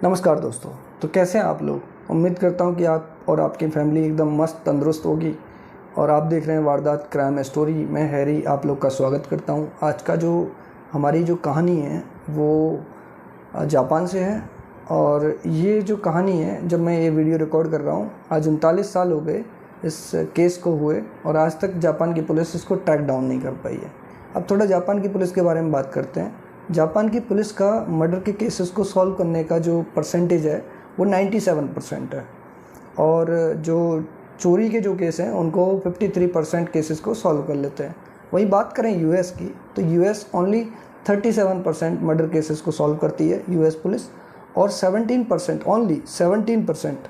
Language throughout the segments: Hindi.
नमस्कार दोस्तों। तो कैसे हैं आप लोग। उम्मीद करता हूं कि आप और आपकी फैमिली एकदम मस्त तंदुरुस्त होगी और आप देख रहे हैं वारदात क्राइम स्टोरी। मैं हैरी आप लोग का स्वागत करता हूं। आज का हमारी जो कहानी है वो जापान से है और ये जो कहानी है, जब मैं ये वीडियो रिकॉर्ड कर रहा हूँ, आज 39 साल हो गए इस केस को हुए और आज तक जापान की पुलिस इसको ट्रैक डाउन नहीं कर पाई है। अब थोड़ा जापान की पुलिस के बारे में बात करते हैं। जापान की पुलिस का मर्डर के केसेस को सॉल्व करने का जो परसेंटेज है वो 97% है और जो चोरी के जो केस हैं उनको 53% केसेस को सॉल्व कर लेते हैं। वही बात करें यूएस की, तो यूएस ओनली 37% मर्डर केसेस को सॉल्व करती है यूएस पुलिस, और 17% ओनली 17%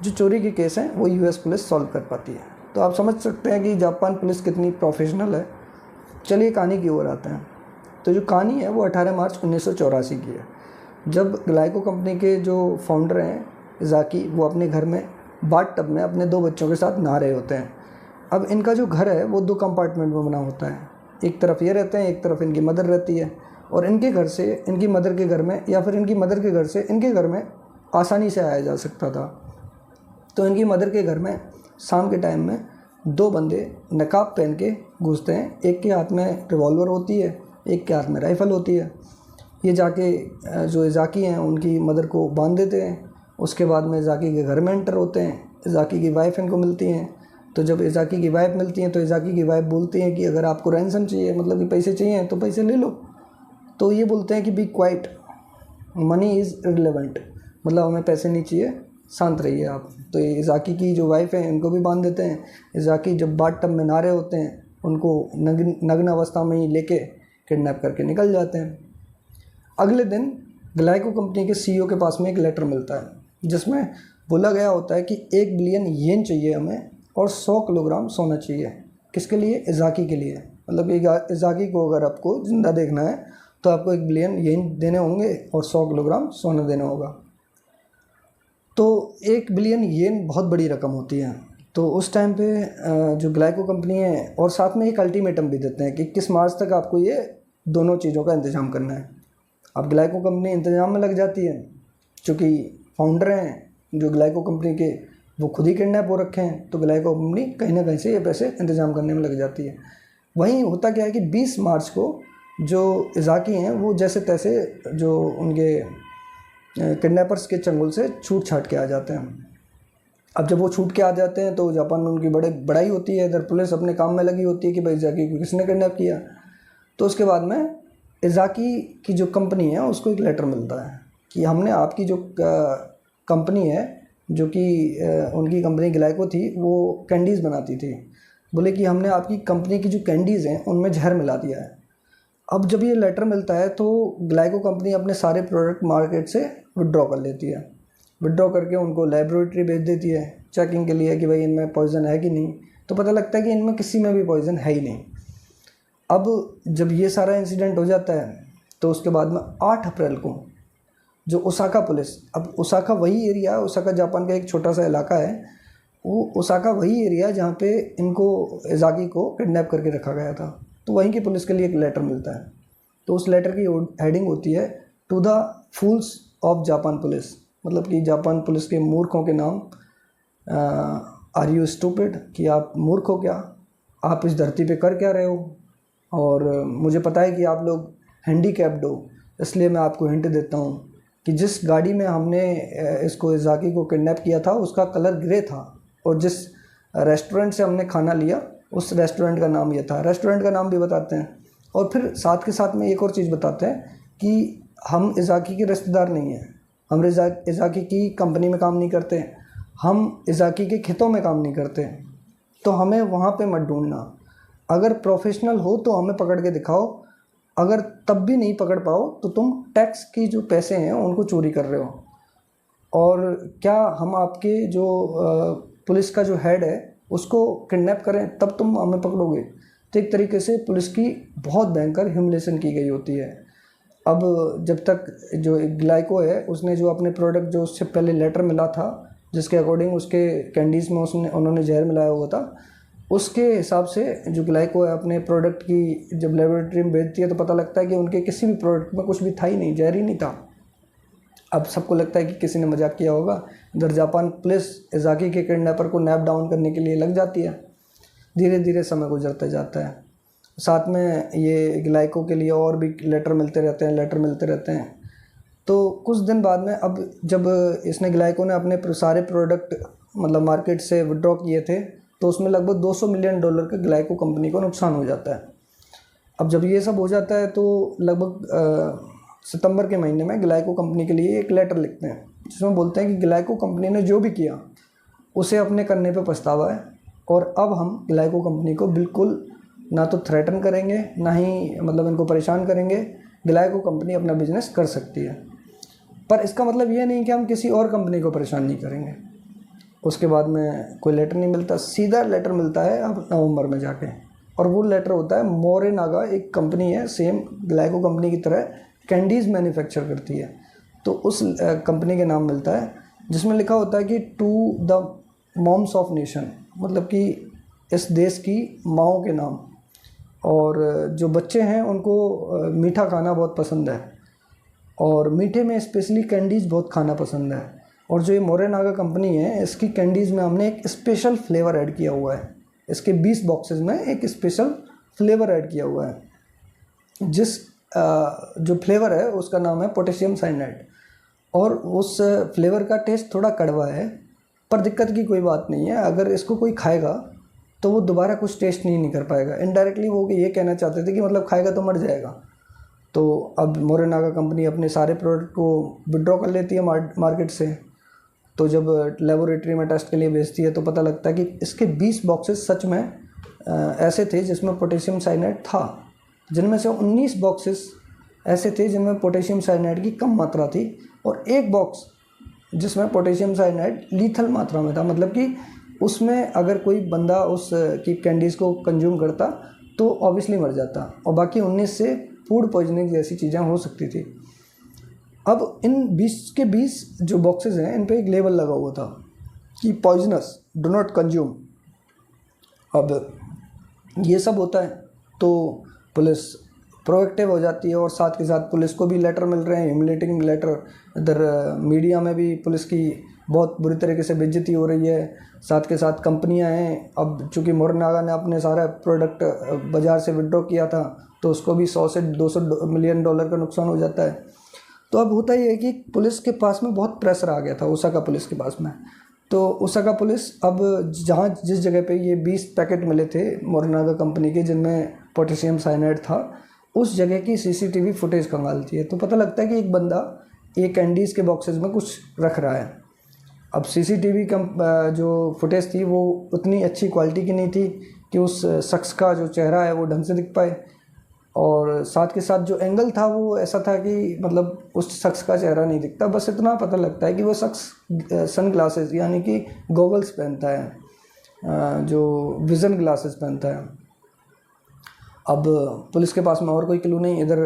जो चोरी के केस हैं वो यूएस पुलिस सॉल्व कर पाती है। तो आप समझ सकते हैं कि जापान पुलिस कितनी प्रोफेशनल है। चलिए कहानी की ओर आते हैं। तो जो कहानी है वो 18 मार्च 1984 की है, जब ग्लाइको कंपनी के जो फाउंडर हैं इज़ाकी, वो अपने घर में बाथ टब में अपने 2 बच्चों के साथ नहा रहे होते हैं। अब इनका जो घर है वो 2 कंपार्टमेंट में बना होता है। एक तरफ ये रहते हैं, एक तरफ इनकी मदर रहती है। और इनके घर से इनकी मदर के घर में, या फिर इनकी मदर के घर से इनके घर में आसानी से आया जा सकता था। तो इनकी मदर के घर में शाम के टाइम में 2 बंदे नकाब पहन के घुसते हैं। एक के हाथ में रिवॉल्वर होती है, एक के हाथ में राइफ़ल होती है। ये जाके जो इज़ाकी हैं उनकी मदर को बांध देते हैं। उसके बाद में इज़ाकी के घर में एंटर होते हैं। इज़ाकी की वाइफ इनको मिलती हैं। तो जब इज़ाकी की वाइफ मिलती हैं तो इज़ाकी की वाइफ बोलती हैं कि अगर आपको रैंसम चाहिए, मतलब कि पैसे चाहिए तो पैसे ले लो। तो ये बोलते हैं कि be quiet, money is irrelevant, मतलब हमें पैसे नहीं चाहिए, शांत रहिए आप। तो ये इज़ाकी की जो वाइफ है इनको भी बांध देते हैं। इज़ाकी जब बाथ टब में नहा रहे होते हैं उनको नग्न अवस्था में ही लेके किडनैप करके निकल जाते हैं। अगले दिन ग्लाइको कंपनी के सीईओ के पास में एक लेटर मिलता है जिसमें बोला गया होता है कि 1 बिलियन येन चाहिए हमें और 100 किलोग्राम सोना चाहिए। किसके लिए? इज़ाकी के लिए। मतलब इज़ाकी को अगर आपको ज़िंदा देखना है तो आपको 1 बिलियन येन देने होंगे और 100 किलोग्राम सोना देना होगा। तो 1 बिलियन येन बहुत बड़ी रकम होती है। तो उस टाइम पे जो ग्लाइको कंपनी है, और साथ में एक अल्टीमेटम भी देते हैं कि 21 मार्च तक आपको ये दोनों चीज़ों का इंतज़ाम करना है। अब ग्लाइको कंपनी इंतज़ाम में लग जाती है, क्योंकि फाउंडर हैं जो ग्लाइको कंपनी के वो खुद ही किडनैप हो रखे हैं। तो ग्लाइको कंपनी कहीं ना कहीं से ये पैसे इंतज़ाम करने में लग जाती है। वहीं होता क्या है कि 20 मार्च को जो इज़ाकी हैं वो जैसे तैसे जो उनके किडनैपर्स के चंगुल से छूट छाट के आ जाते हैं। अब जब वो छूट के आ जाते हैं तो जापान में उनकी बड़ाई होती है। इधर पुलिस अपने काम में लगी होती है कि भाई इज़ाकी को किसने किडनैप किया। तो उसके बाद में इज़ाकी की जो कंपनी है उसको एक लेटर मिलता है कि हमने आपकी जो कंपनी है, जो कि उनकी कंपनी ग्लाइको थी, वो कैंडीज़ बनाती थी। बोले कि हमने आपकी कंपनी की जो कैंडीज़ हैं उनमें जहर मिला दिया है। अब जब ये लेटर मिलता है तो ग्लाइको कंपनी अपने सारे प्रोडक्ट मार्केट से विड्रॉ कर लेती है। विड्रॉ करके उनको लैबोरेटरी भेज देती है चेकिंग के लिए कि भाई इनमें पॉइज़न है कि नहीं। तो पता लगता है कि इनमें किसी में भी पॉइज़न है ही नहीं। अब जब ये सारा इंसिडेंट हो जाता है तो उसके बाद में 8 अप्रैल को जो ओसाका पुलिस, अब ओसाका वही एरिया, ओसाका जापान का एक छोटा सा इलाका है, वो ओसाका वही एरिया जहाँ पे इनको इज़ाकी को किडनैप करके रखा गया था। तो वहीं की पुलिस के लिए एक लेटर मिलता है। तो उस लेटर की हेडिंग होती है to the fools of Japan police, मतलब कि जापान पुलिस के मूर्खों के नाम। आर यू स्टूपिड, कि आप मूर्ख हो क्या, आप इस धरती पे कर क्या रहे हो। और मुझे पता है कि आप लोग हैंडीकैप्ड हो, इसलिए मैं आपको हिंट देता हूँ कि जिस गाड़ी में हमने इसको इज़ाकी को किडनैप किया था उसका कलर ग्रे था, और जिस रेस्टोरेंट से हमने खाना लिया उस रेस्टोरेंट का नाम ये था। रेस्टोरेंट का नाम भी बताते हैं और फिर साथ के साथ में एक और चीज़ बताते हैं कि हम इज़ाकी के रिश्तेदार नहीं हैं, हम इज़ाकी की कंपनी में काम नहीं करते, हम इज़ाकी के खेतों में काम नहीं करते, तो हमें वहाँ पे मत ढूंढना। अगर प्रोफेशनल हो तो हमें पकड़ के दिखाओ, अगर तब भी नहीं पकड़ पाओ तो तुम टैक्स की जो पैसे हैं उनको चोरी कर रहे हो। और क्या हम आपके जो पुलिस का जो हेड है उसको किडनैप करें तब तुम हमें पकड़ोगे। तो एक तरीके से पुलिस की बहुत भयंकर ह्यूमिलेशन की गई होती है। अब जब तक जो ग्लाइको है उसने जो अपने प्रोडक्ट, जो उससे पहले लेटर मिला था जिसके अकॉर्डिंग उसके कैंडीज़ में उन्होंने जहर मिलाया हुआ था, उसके हिसाब से जो ग्लाइको है अपने प्रोडक्ट की जब लेबोरेटरी में भेजती है तो पता लगता है कि उनके किसी भी प्रोडक्ट में कुछ भी था ही नहीं, जहर ही नहीं था। अब सबको लगता है कि किसी ने मजाक किया होगा। इधर जापान पुलिस इज़ाकी के किडनैपर को नैप डाउन करने के लिए लग जाती है। धीरे धीरे समय गुजरता जाता है। साथ में ये ग्लाइको के लिए और भी लेटर मिलते रहते हैं। तो कुछ दिन बाद में अब जब इसने ग्लाइको ने अपने सारे प्रोडक्ट मतलब मार्केट से विड्रॉ किए थे, तो उसमें लगभग $200 मिलियन का ग्लाइको कंपनी को नुकसान हो जाता है। अब जब ये सब हो जाता है तो लगभग सितंबर के महीने में ग्लाइको कंपनी के लिए एक लेटर लिखते हैं, जिसमें बोलते हैं कि ग्लाइको कंपनी ने जो भी किया उसे अपने करने पे पछतावा है, और अब हम ग्लाइको कंपनी को बिल्कुल ना तो थ्रेटन करेंगे, ना ही मतलब इनको परेशान करेंगे। ग्लाइको कंपनी अपना बिजनेस कर सकती है, पर इसका मतलब ये नहीं कि हम किसी और कंपनी को परेशान नहीं करेंगे। उसके बाद में कोई लेटर नहीं मिलता, सीधा लेटर मिलता है अब नवंबर में जाके, और वो लेटर होता है मोरेनागा, एक कंपनी है सेम ग्लाइको कंपनी की तरह कैंडीज़ मैन्युफैक्चर करती है, तो उस कंपनी के नाम मिलता है, जिसमें लिखा होता है कि to the moms of nation, मतलब कि इस देश की माँओं के नाम। और जो बच्चे हैं उनको मीठा खाना बहुत पसंद है, और मीठे में स्पेशली कैंडीज़ बहुत खाना पसंद है। और जो ये मोरेनागा कंपनी है, इसकी कैंडीज़ में हमने एक स्पेशल फ्लेवर ऐड किया हुआ है। इसके 20 बॉक्सेस में एक स्पेशल फ्लेवर ऐड किया हुआ है, जिस जो फ्लेवर है उसका नाम है पोटेशियम साइनाइड। और उस फ्लेवर का टेस्ट थोड़ा कड़वा है, पर दिक्कत की कोई बात नहीं है। अगर इसको कोई खाएगा तो वो दोबारा कुछ टेस्ट नहीं कर पाएगा। इनडायरेक्टली वो ये कहना चाहते थे कि मतलब खाएगा तो मर जाएगा। तो अब मोरेनागा कंपनी अपने सारे प्रोडक्ट को विड्रॉ कर लेती है मार्केट से। तो जब लेबोरेटरी में टेस्ट के लिए भेजती है तो पता लगता है कि इसके 20 बॉक्सेस सच में ऐसे थे जिसमें पोटेशियम साइनाइड था, जिनमें से 19 बॉक्सेस ऐसे थे जिनमें पोटेशियम साइनाइड की कम मात्रा थी, और एक बॉक्स जिसमें पोटेशियम साइनाइड लीथल मात्रा में था, मतलब कि उसमें अगर कोई बंदा उस की कैंडीज़ को कंज्यूम करता तो ऑब्वियसली मर जाता, और बाकी 19 से फूड पॉइजनिंग जैसी चीज़ें हो सकती थी। अब इन 20 के 20 जो बॉक्सेस हैं, इन पे एक लेबल लगा हुआ था कि पॉइजनस, डू नॉट कंज्यूम। अब ये सब होता है तो पुलिस प्रोएक्टिव हो जाती है, और साथ के साथ पुलिस को भी लेटर मिल रहे हैं, ह्यूमिलेटिंग लेटर। इधर मीडिया में भी पुलिस की बहुत बुरी तरीके से बेइज्जती हो रही है। साथ के साथ कंपनियां हैं, अब चूँकि मोरेनागा ने अपने सारा प्रोडक्ट बाज़ार से विड्रॉ किया था, तो उसको भी 100 से 200 मिलियन डॉलर का नुकसान हो जाता है। तो अब होता ही है कि पुलिस के पास में बहुत प्रेशर आ गया था, ओसाका पुलिस के पास में। तो ओसाका पुलिस अब जिस जगह पे ये 20 पैकेट मिले थे मोरेनागा कंपनी के जिनमें पोटेशियम साइनाइड था, उस जगह की सीसीटीवी फुटेज खंगालती है। तो पता लगता है कि एक बंदा ये कैंडीज़ के बॉक्सेस में कुछ रख रहा है। अब सीसीटीवी जो फुटेज थी वो उतनी अच्छी क्वालिटी की नहीं थी कि उस शख्स का जो चेहरा है वो ढंग से दिख पाए, और साथ के साथ जो एंगल था वो ऐसा था कि मतलब उस शख्स का चेहरा नहीं दिखता। बस इतना पता लगता है कि वो शख्स सन ग्लासेस यानी कि गॉगल्स पहनता है, जो विज़न ग्लासेस पहनता है। अब पुलिस के पास में और कोई क्लू नहीं। इधर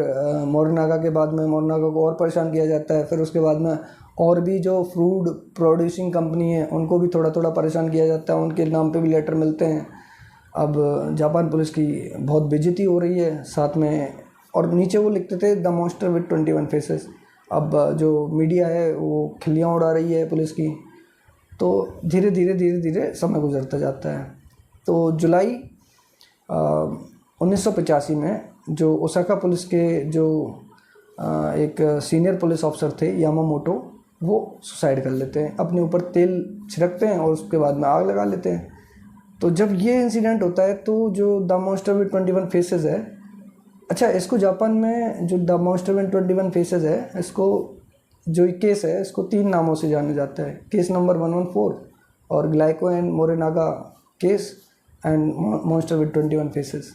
मोरेनागा के बाद में मोरेनागा को और परेशान किया जाता है। फिर उसके बाद में और भी जो फूड प्रोड्यूसिंग कंपनी है उनको भी थोड़ा थोड़ा परेशान किया जाता है, उनके नाम पे भी लेटर मिलते हैं। अब जापान पुलिस की बहुत बेइज्जती हो रही है साथ में, और नीचे वो लिखते थे द मॉन्स्टर विद 21 फेसेस। अब जो मीडिया है वो खिल्लियाँ उड़ा रही है पुलिस की। तो धीरे धीरे समय गुजरता जाता है। तो जुलाई 1985 में जो ओसाका पुलिस के जो एक सीनियर पुलिस ऑफिसर थे यामामोटो, वो सुसाइड कर लेते हैं, अपने ऊपर तेल छिड़कते हैं और उसके बाद में आग लगा लेते हैं। तो जब ये इंसिडेंट होता है तो जो द मॉन्स्टर विद 21 फेसेस है, अच्छा इसको जापान में जो द मॉन्स्टर विद 21 फेसेस है, इसको जो केस है इसको 3 नामों से जाना जाता है। केस नंबर 114 और Glico and Morinaga case and monster with 21 faces.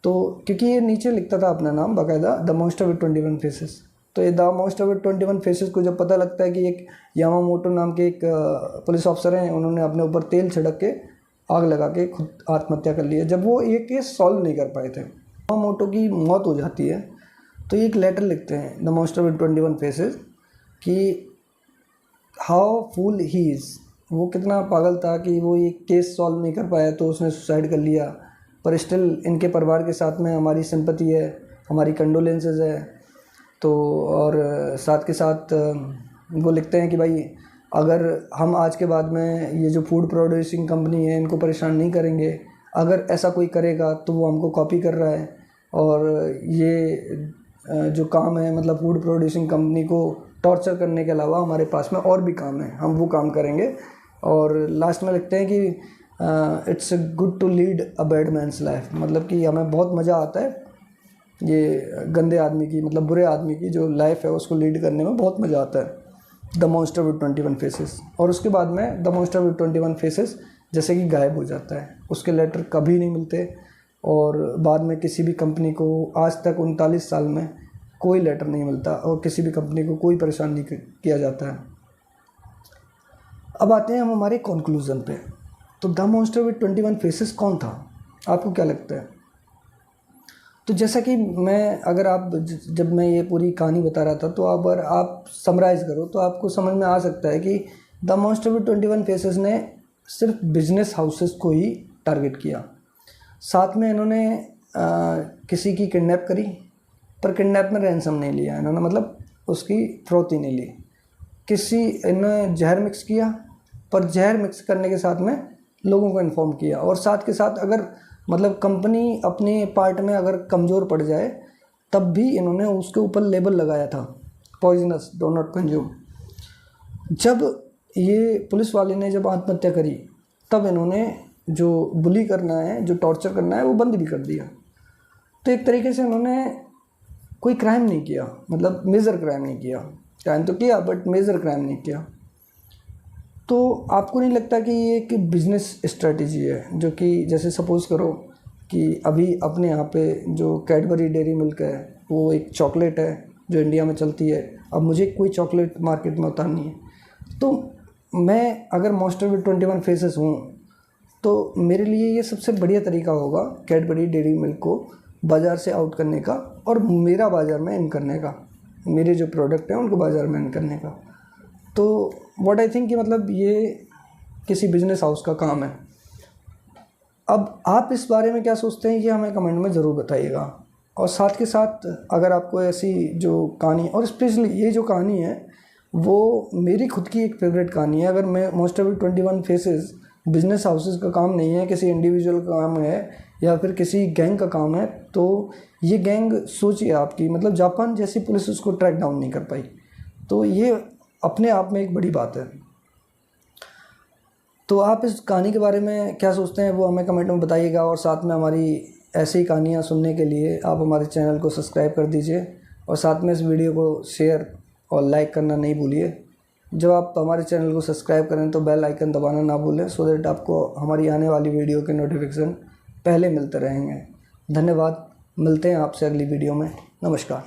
तो क्योंकि ये नीचे लिखता था अपना नाम बाकायदा द मॉन्स्टर विद 21 फेसेस, तो ये द मॉन्स्टर विद 21 फेसेस को जब पता लगता है कि एक यामामोटो नाम के एक पुलिस ऑफिसर हैं, उन्होंने अपने ऊपर तेल छिड़क के आग लगा के खुद आत्महत्या कर ली है, जब वो ये केस सॉल्व नहीं कर पाए थे। यामामोटो की मौत हो जाती है तो ये एक लेटर लिखते हैं द मॉन्स्टर विद 21 फेसेस कि हाउ फूल ही इज़, वो कितना पागल था कि वो ये केस सॉल्व नहीं कर पाया तो उसने सुसाइड कर लिया, पर स्टिल इनके परिवार के साथ में हमारी सिंपैथी है, हमारी कंडोलेंसेस है। तो और साथ के साथ वो लिखते हैं कि भाई अगर हम आज के बाद में ये जो फूड प्रोड्यूसिंग कंपनी है इनको परेशान नहीं करेंगे, अगर ऐसा कोई करेगा तो वो हमको कॉपी कर रहा है, और ये जो काम है मतलब फूड प्रोड्यूसिंग कंपनी को टॉर्चर करने के अलावा हमारे पास में और भी काम है, हम वो काम करेंगे। और लास्ट में लिखते हैं कि it's good to lead a bad man's life, मतलब कि हमें बहुत मज़ा आता है ये गंदे आदमी की, मतलब बुरे आदमी की जो लाइफ है उसको लीड करने में बहुत मज़ा आता है। The monster with 21 faces. और उसके बाद में द मॉन्स्टर विद 21 फेसेस जैसे कि गायब हो जाता है, उसके लेटर कभी नहीं मिलते, और बाद में किसी भी कंपनी को आज तक 39 साल में कोई लेटर नहीं मिलता, और किसी भी कंपनी को कोई परेशान नहीं किया जाता है। अब आते हैं हम हमारे कंक्लूज़न पे। तो द मॉन्स्टर विद 21 फेसेस कौन था, आपको क्या लगता है? तो जैसा कि मैं अगर आप जब मैं ये पूरी कहानी बता रहा था तो अगर आप समराइज़ करो तो आपको समझ में आ सकता है कि द मॉन्स्टर विद 21 फेसेस ने सिर्फ बिजनेस हाउसेस को ही टारगेट किया। साथ में इन्होंने किसी की किडनैप करी, पर किडनैप में रैंसम नहीं लिया इन्होंने, मतलब उसकी फिरौती नहीं ली। इन्होंने जहर मिक्स किया, पर जहर मिक्स करने के साथ में लोगों को इन्फॉर्म किया, और साथ के साथ अगर मतलब कंपनी अपने पार्ट में अगर कमज़ोर पड़ जाए तब भी इन्होंने उसके ऊपर लेबल लगाया था, पॉइजनस, डो नॉट कंज्यूम। जब ये पुलिस वाले ने जब आत्महत्या करी तब इन्होंने जो बुली करना है, जो टॉर्चर करना है वो बंद भी कर दिया। तो एक तरीके से उन्होंने कोई क्राइम नहीं किया, मतलब मेजर क्राइम नहीं किया, क्राइम तो किया बट मेजर क्राइम नहीं किया। तो आपको नहीं लगता कि ये एक बिजनेस स्ट्रेटजी है, जो कि जैसे सपोज़ करो कि अभी अपने यहाँ पे जो कैडबरी डेयरी मिल्क है वो एक चॉकलेट है जो इंडिया में चलती है, अब मुझे कोई चॉकलेट मार्केट में उतारनी है, तो मैं अगर मॉन्स्टर विद 21 फेसेस हूँ तो मेरे लिए ये सबसे बढ़िया तरीका होगा कैडबरी डेयरी मिल्क को बाज़ार से आउट करने का, और मेरा बाज़ार में इन करने का, मेरे जो प्रोडक्ट हैं उनको बाज़ार में इन करने का। तो व्हाट आई थिंक कि मतलब ये किसी बिजनेस हाउस का काम है। अब आप इस बारे में क्या सोचते हैं ये हमें कमेंट में ज़रूर बताइएगा, और साथ के साथ अगर आपको ऐसी जो कहानी, और स्पेशली ये जो कहानी है वो मेरी खुद की एक फेवरेट कहानी है। अगर मैं monster with 21 faces business houses का काम नहीं है, किसी इंडिविजुअल का काम है या फिर किसी गैंग का काम है, तो ये गैंग सोचिए आपकी, मतलब जापान जैसी पुलिस उसको ट्रैक डाउन नहीं कर पाई, तो ये अपने आप में एक बड़ी बात है। तो आप इस कहानी के बारे में क्या सोचते हैं वो हमें कमेंट में बताइएगा, और साथ में हमारी ऐसी ही कहानियाँ सुनने के लिए आप हमारे चैनल को सब्सक्राइब कर दीजिए, और साथ में इस वीडियो को शेयर और लाइक करना नहीं भूलिए। जब आप हमारे चैनल को सब्सक्राइब करें तो बेल आइकन दबाना ना भूलें, सो दैट आपको हमारी आने वाली वीडियो के नोटिफिकेशन पहले मिलते रहेंगे। धन्यवाद, मिलते हैं आपसे अगली वीडियो में। नमस्कार।